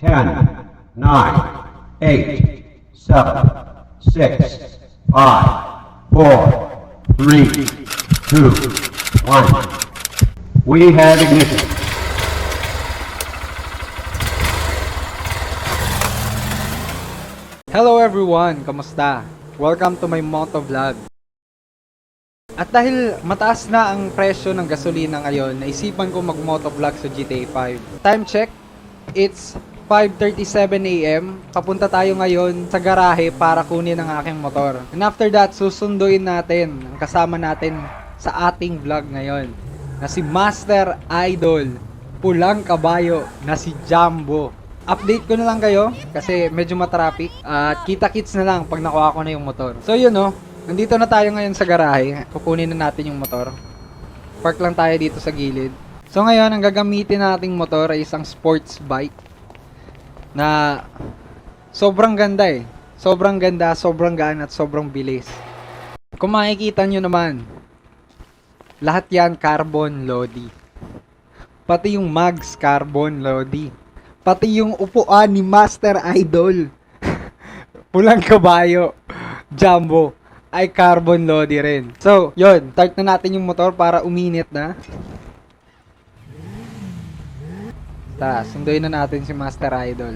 10, 9, 8, 7, 6, 5, 4, 3, 2, 1. We have ignition. Hello everyone! Kamusta? Welcome to my moto vlog. At dahil mataas na ang presyo ng gasolina ngayon, naisipan ko mag-moto vlog sa GTA 5. Time check, it's 5:37 AM. Papunta tayo ngayon sa garahe para kunin ang aking motor. And after that, susunduin natin ang kasama natin sa ating vlog ngayon na si Master Idol, pulang kabayo na si Jumbo. Update ko na lang kayo kasi medyo matraffic at kita-kits na lang pag nakuha ko na yung motor. So yun nandito na tayo ngayon sa garahe. Kukunin na natin yung motor. Park lang tayo dito sa gilid. So ngayon, ang gagamitin nating motor ay isang sports bike na sobrang ganda Sobrang ganda, sobrang gaan at sobrang bilis. Kung makikita nyo naman, lahat yan carbon Lodi. Pati yung mags carbon Lodi. Pati yung upuan ni Master Idol, pulang kabayo, Jumbo, ay carbon Lodi rin. So, yun, start na natin yung motor para uminit na. Tara, sunduin na natin si Master Idol.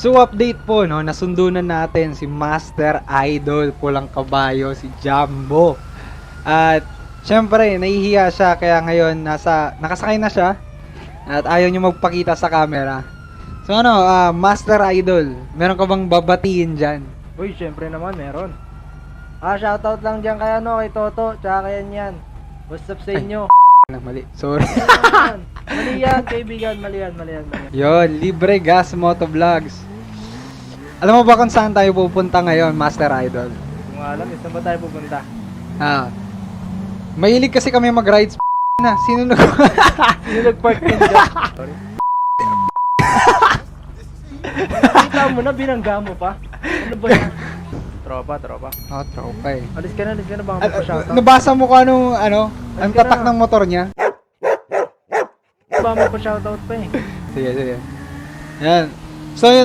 So update po, nasundunan natin si Master Idol, pulang kabayo, si Jumbo. At syempre, nahihiya siya kaya ngayon nakasakay na siya at ayaw niya magpakita sa camera. So Master Idol, meron ka bang babatiin dyan? Uy, syempre naman, meron. Shoutout lang dyan kay Toto, tsaka kay yan. What's up sa inyo? Mali, sorry. Mali yan, kaibigan, mali yan. Yon, libre gas motovlogs. Alam mo ba kung saan tayo pupunta ngayon, Master Idol? Kung alam, saan ba tayo pupunta? Mahilig kasi kami mag-rides na. Sino nag-park din dyan? Sorry. Kita mo na, binangga mo pa. Ano ba yan? Tropa. tropa Alis ka na, baka magpa-shoutout. Nabasa mo kung ang tatak ng motor niya? Baka magpa-shoutout pa eh. Sige. Yan. So yun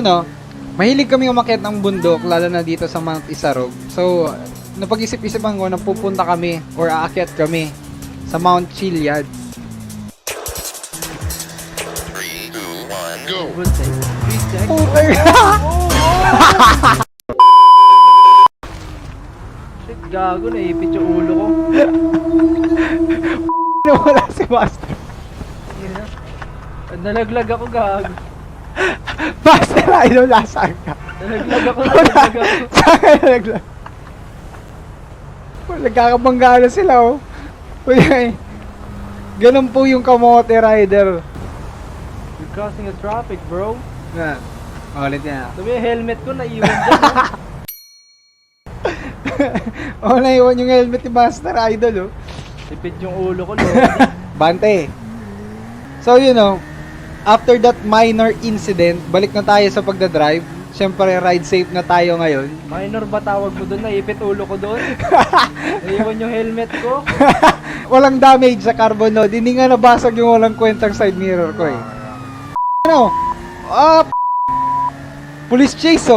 mahilig kami umakyat ng bundok, lalo na dito sa Mount Isarog. So, napag-isip-isipan ko na pupunta kami or aakyat kami sa Mount Chiliad. 3, 2, 1, go! Good day. Puter! Shit, gago, naipit yung ulo ko. Wala si Master. Nalaglag ako, gago. Master Idol, nasaan ka? Nalaglag ako. Saan ka nalaglag? Nagkakabanggaan na sila Ganun po yung kamote rider. You're crossing the traffic, bro. Yan. Ulit niya. Sabi yung helmet ko, naiwan dyan. Naiwan yung helmet ni Master Idol Tipid yung ulo ko, Lodi. Bante. So after that minor incident, balik na tayo sa pagdadrive. Siyempre, ride safe na tayo ngayon. Minor ba tawag mo doon? Naipit ulo ko doon? Naiwan yung helmet ko? Walang damage sa carbon Lodi. Hindi nga nabasag yung walang kwentang side mirror ko police chase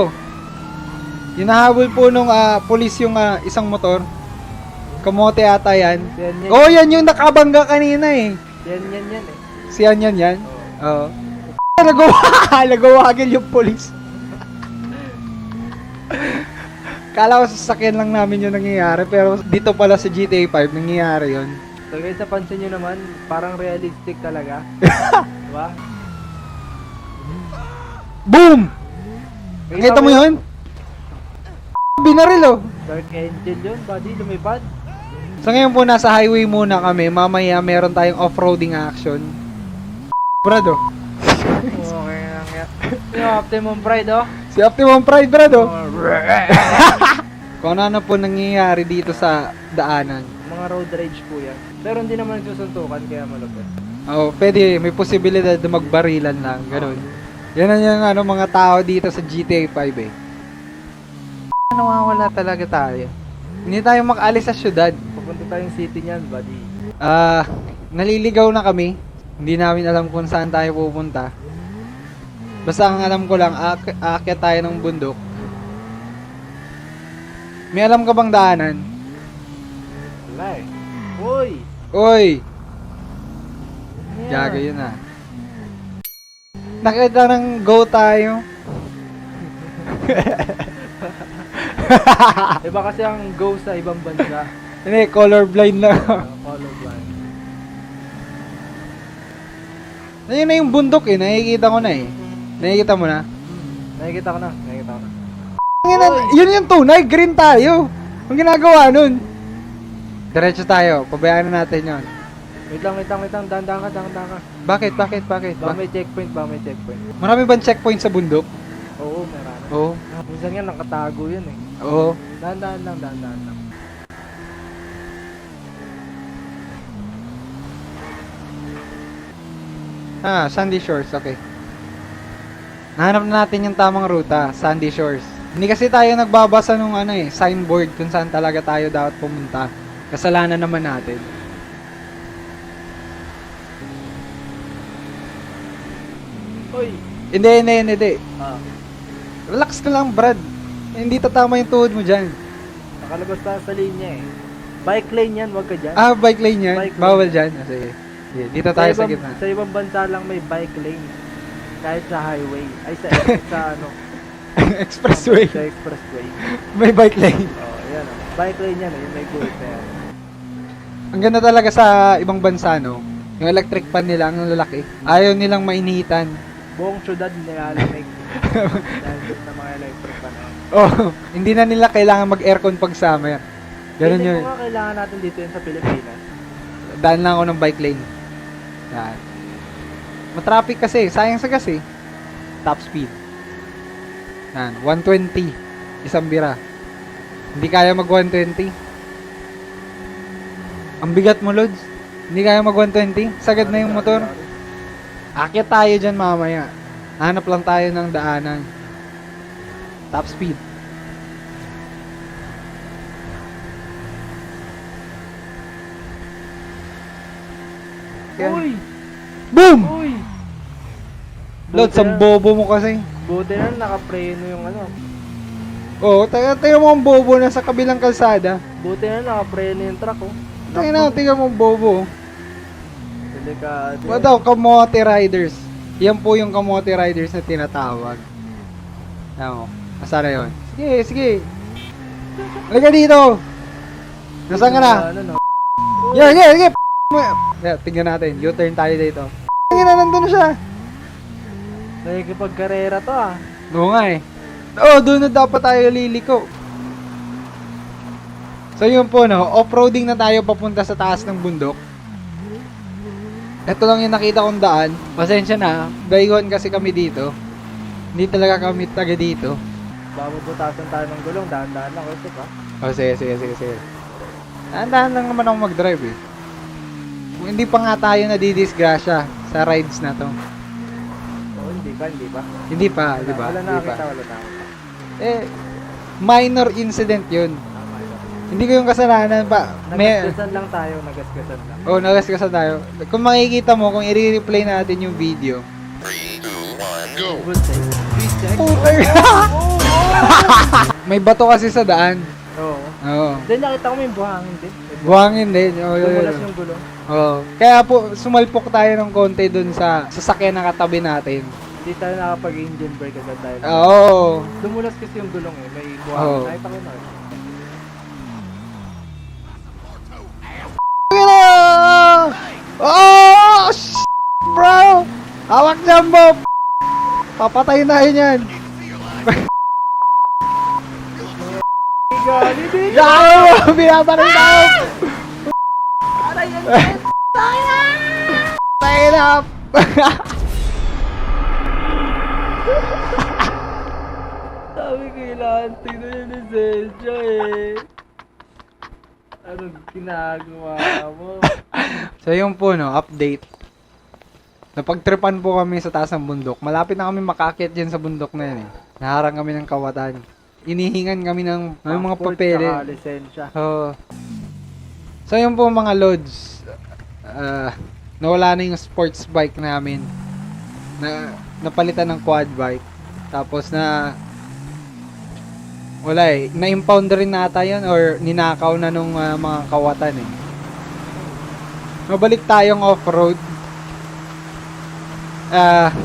Hinahabol po nung police yung isang motor. Kamote ata yan. Yan yung nakabangga kanina Yan eh. Si yan. Oo. Nagawagil yung police. Kala ko sa sasakyan lang namin yung nangyayari, pero dito pala sa GTA 5 nangyayari yun. So guys, napansin nyo naman, parang realistic talaga. Diba? Boom! Nakita mo yun? Binaril Dark Angel yun, buddy, lumipad. So ngayon po nasa highway muna kami. Mamaya meron tayong off-roading action. Brado. Okay lang yan. Yung Optimum Pride Si Optimum Pride, brado. Kung ano po nangyayari dito sa daanan. Mga road rage po yan. Pero hindi naman nagsusuntukan kaya malupit. Pwede, may posibilidad na magbarilan lang, ganun. Yan ang yung mga tao dito sa GTA 5 Nawawala talaga tayo. Hindi tayo makaalis sa syudad. Papunta tayong city niyan, buddy. Naliligaw na kami. Hindi namin alam kung saan tayo pupunta. Basta ang alam ko lang, aakyat tayo ng bundok. May alam ka bang daanan? Wala eh. Uy! Oy! Ano yan? Gago yun ah. Nakita ng go tayo. Iba kasi ang go sa ibang bansa. Hindi, colorblind lang. Colorblind. Ayun na yung bundok eh, nakikita ko na eh. Nakikita mo na? Nakikita ko na. Nakikita ko na. Yun yung tunay, green tayo. Ang ginagawa nun. Diretso tayo, pabayaan na natin yun. Wait lang. Dahan ka. Bakit? Ba may checkpoint. Marami bang checkpoint sa bundok? Oo, meron. Oo. Minsan nga nakatago yun eh. Oo. Dahan lang. Sandy Shores, okay. Nahanap na natin yung tamang ruta, Sandy Shores. Hindi kasi tayo nagbabasa nung signboard kung saan talaga tayo dapat pumunta. Kasalanan naman natin. Uy! Hindi. Ah, Relax ka lang, Brad. Hindi tatama yung tuhod mo dyan. nakalabas tayo sa linya eh. Bike lane yan, wag ka dyan. Bike lane yan. Bike lane. Bawal dyan. Sige. Dito tayo sa gitna. Sa ibang bansa lang may bike lane. Kahit sa highway. Ay, sa ano. Expressway. Sa expressway. May bike lane. Oh, yan oh. Bike lane yan, yung may guhit na yan. Ang ganda talaga sa ibang bansa, no? Yung electric fan nila, ang lalaki. Ayaw nilang mainitan. Buong syudad nilalamig. Dahil doon sa mga electric fan. Oh, hindi na nila kailangan mag-aircon pag summer. Ganun Hindi yun. ko nga kailangan natin dito yun sa Pilipinas. Daan lang ako ng bike lane. Yan. Matraffic kasi. Sayang sa gas eh. Top speed. Yan. 120. Isang bira. Hindi kaya mag 120. Ang bigat mo, Lods. Hindi kaya mag 120. Sagad na yung motor. Akyat tayo dyan mamaya. Hanap lang tayo ng daanan. Top speed. Yan. Uy! Boom! Uy! Lods, ang bobo mo kasi. Buti na nakapreno yung ano. Oo, tayo mo ang bobo na sa kabilang kalsada. Buti na nakapreno yung truck oh. Tingnan mo ang bobo. Delikado. What daw, kamote riders. Yan po yung kamote riders na tinatawag. Tama mo. Nasaan na yun? Sige. Halika dito. Nasaan ka na? Ano, no? Sige. Tingnan natin. U-turn tayo dito. Tingnan na, nandun na siya. Nakikipagkarera to ah. Oo nga eh. Oo, doon na dapat tayo liliko. So yun po no, off-roading na tayo papunta sa taas ng bundok. Ito lang yung nakita kong daan. Pasensya na, baygon kasi kami dito. Hindi talaga kami taga dito. Bababutasan tayo ng gulong, dahan-dahan lang kasi pa. Oh, sige. Dahan-dahan lang naman ako mag-drive eh. Kung hindi pa nga tayo nadidisgrasya sa rides na to. Oo, hindi pa. Hindi pa, di ba? Wala Hindi pa. nakakita. Minor incident yun. Hindi ko yung kasalanan pa. Nagasgasan lang tayo, nagasgasan lang. Oh, nagasgasan tayo. Kung makikita mo, kung i-replay natin yung video. 3, 2, 1, go! Good save. Please check. Puter! May bato kasi sa daan. Oo. Oo. Then nakita ko may buhangin din. Buhangin din. Oh, Lumulas yung gulong. Oo. Kaya po, sumalpok tayo ng konti dun sa sasakyan na katabi natin. Hindi tayo nakapag-engine brake agad dahil. Oo. Lumulas kasi yung gulong eh. May Oo. buhangin. Nakita ko na. Oh! Bro! Hawak dyan, Bob! Papatay na yun yan. Gali din! Yaw! Binabaril tayo! Aray yan! Tayo na! Sabi ko kailangan tignan yung lisensya eh. Anong ginagawa mo? So yun po no, update. Napagtripan po kami sa taas ng bundok. Malapit na kami makakit dyan sa bundok na yun eh. Naharang kami ng kawatan. inihingan kami ng mga Passport, papel. tsaka lisensya. Oo. So yun po mga lods. Nawala na yung sports bike namin. Napalitan ng quad bike. Tapos wala eh. Na-impound rin nata yun or ninakaw na nung mga kawatan eh. Mabalik tayong off-road.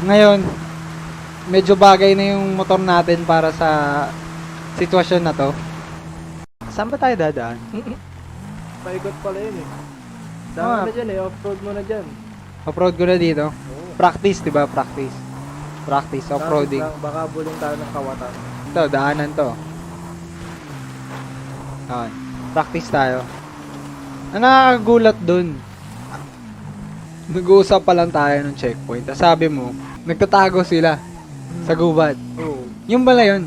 Ngayon, medyo bagay na yung motor natin para sa sitwasyon na to. Saan ba tayo dadaan? Paikot pala yun eh. Ah. Dami na dyan eh, off-road mo na dyan. Off-road ko na dito. Oo. Practice, di ba? Practice. Practice, off-roading. Tapos lang, baka buling tayo ng kawatan. Ito, daanan to. Okay. Practice tayo. Ang nakakagulat dun, nag-uusap pa lang tayo ng checkpoint. Tapos sabi mo, nagtatago sila sa gubat. Oo. Yung bala yun.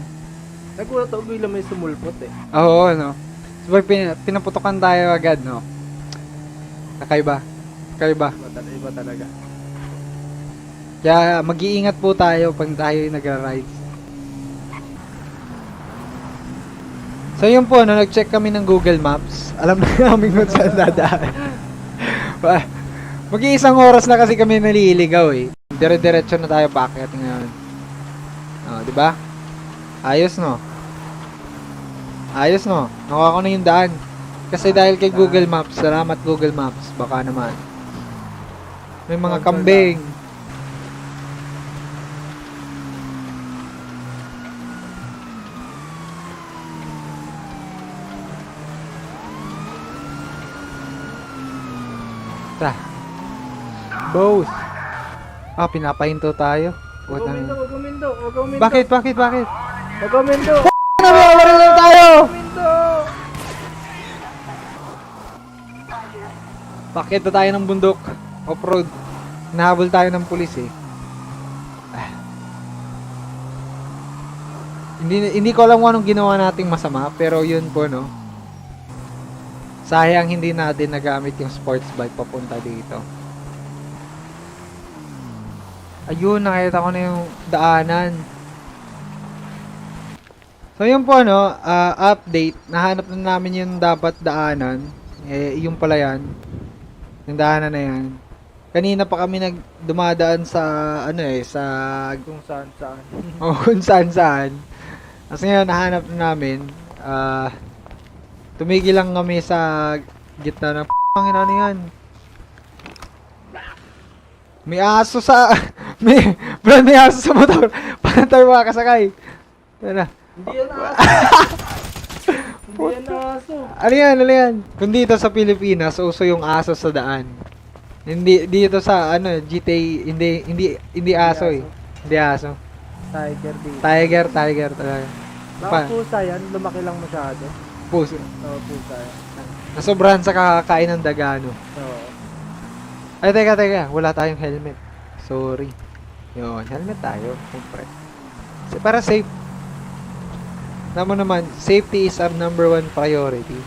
Nagulat ako bigla may sumulpot eh. Oo, no? So, pinaputokan tayo agad, no? Kakaiba. Kakaiba. Iba talaga. Kaya mag-iingat po tayo pag tayo nagra-ride. So yun po, no, nag-check kami ng Google Maps. Alam na namin kung saan dadaan. Mag-iisang oras na kasi kami naliligaw eh. Dire-diretso na tayo paakyat ngayon. Oh, di ba? Ayos no. Ayos no. Nakuha ko na yung daan. Kasi dahil kay Google Maps, salamat Google Maps, baka naman. May mga kambing. Ta. Boss. Pinapahinto tayo. Huwag umindo, huwag umindo, huwag umindo. Bakit? Huwag umindo. Nabiyawarin lang tayo! Umindo! Bakit na tayo ng bundok? Off-road. Nahabol tayo ng pulis eh. Hindi ko alam kung anong ginawa nating masama, pero yun po no. Sayang hindi natin nagamit yung sports bike papunta dito. Ayun, nakita ko na yung daanan. So yun po no, update. Nahanap na namin yung dapat daanan. Yung pala yan. Yung daanan na yan. Kanina pa kami dumadaan sa sa Kung saan saan. kung saan. Kasi ngayon nahanap na namin. Tumigil lang kami sa gitna ng ano yan. May aso sa may aso sa motor. Paano tayo makakasakay? Tara. Hindi yan aso. Hindi yan aso. Ano yan? Kung dito sa Pilipinas, uso yung aso sa daan. Hindi dito sa GTA, hindi aso eh. Hindi aso. Tiger dito. Tiger talaga. Baka pusa yan, lumaki lang masyado. Puso. Oo, pusa yan. Nasobrahan sa kakakain ng dagano. Oo. Ay, teka. Wala tayong helmet. Sorry. Yun, helmet tayo. Siyempre. Para safe. Tama naman, safety is our number one priority.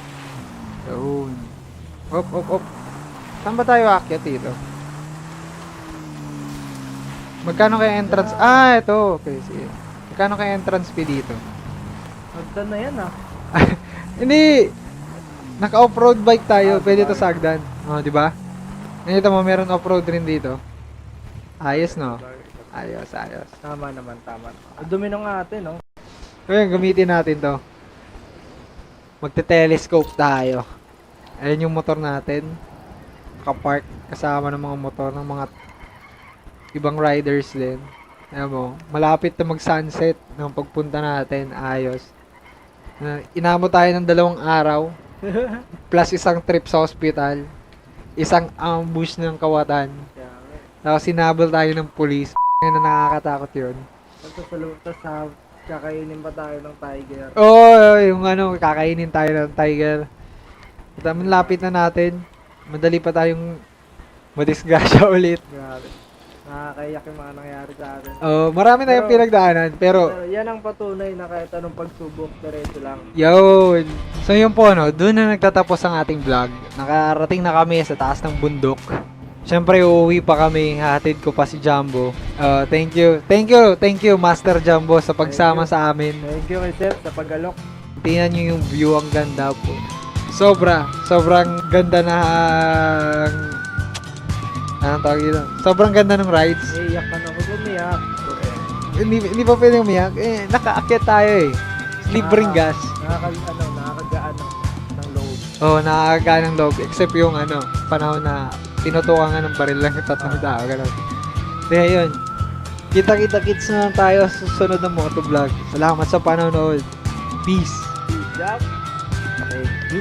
Yun. Op. Saan ba tayo aakyat dito? Magkano kaya entrance? Ito. Okay, sige. Magkano kaya entrance fee dito? Hagdan na yan ah. Hindi. Naka-off-road bike tayo. Pwede to sa hagdan. Di ba? Nakita mo, meron off-road rin dito. Ayos, no? Ayos. Tama naman. Dumi ng ate, no? Ngayon, gamitin natin to. Magte-telescope tayo. Ayan yung motor natin. Nakapark kasama ng mga motor ng mga ibang riders din. Ayan mo, malapit na mag-sunset ng pagpunta natin. Ayos. Inamo tayo ng 2 araw. Plus isang trip sa hospital. Isang ambush ng kawatan. Tapos sinabol tayo ng police. Na nakakatakot yun. Tapos kakainin pa tayo ng tiger. Yung kakainin tayo ng tiger. At lapit na natin. Madali pa tayong madisgrasya ulit. Grabe. Nakakayak yung mga nangyari sa atin. Marami tayong pinagdaanan. Pero Yan ang patunay na kahit anong pagsubok, diretso lang. yun. So yun po, doon na nagtatapos ang ating vlog. Nakarating na kami sa taas ng bundok. Siyempre, uuwi pa kami. Hatid ko pa si Jumbo. Thank you, Master Jumbo, sa pagsama sa amin. Thank you kay Sir sa pag-alok. Tingnan nyo yung view, ang ganda po. Sobrang ganda ng... Anong tawag dito? Sobrang ganda ng rides. Iiyak ka na. Huwag umiyak. Hindi pa pwedeng umiyak. Nakaakyat tayo eh. Libreng gas. Nakakagaan ng load. Nakakagaan ng loob. Except yung panahon na tinutukan nga ng baril lang yung tatlong tao. Ganun. Kaya yun. Kita-kita-kits na lang tayo sa susunod ng motovlog. Salamat sa panonood. Peace. Peace out. Okay.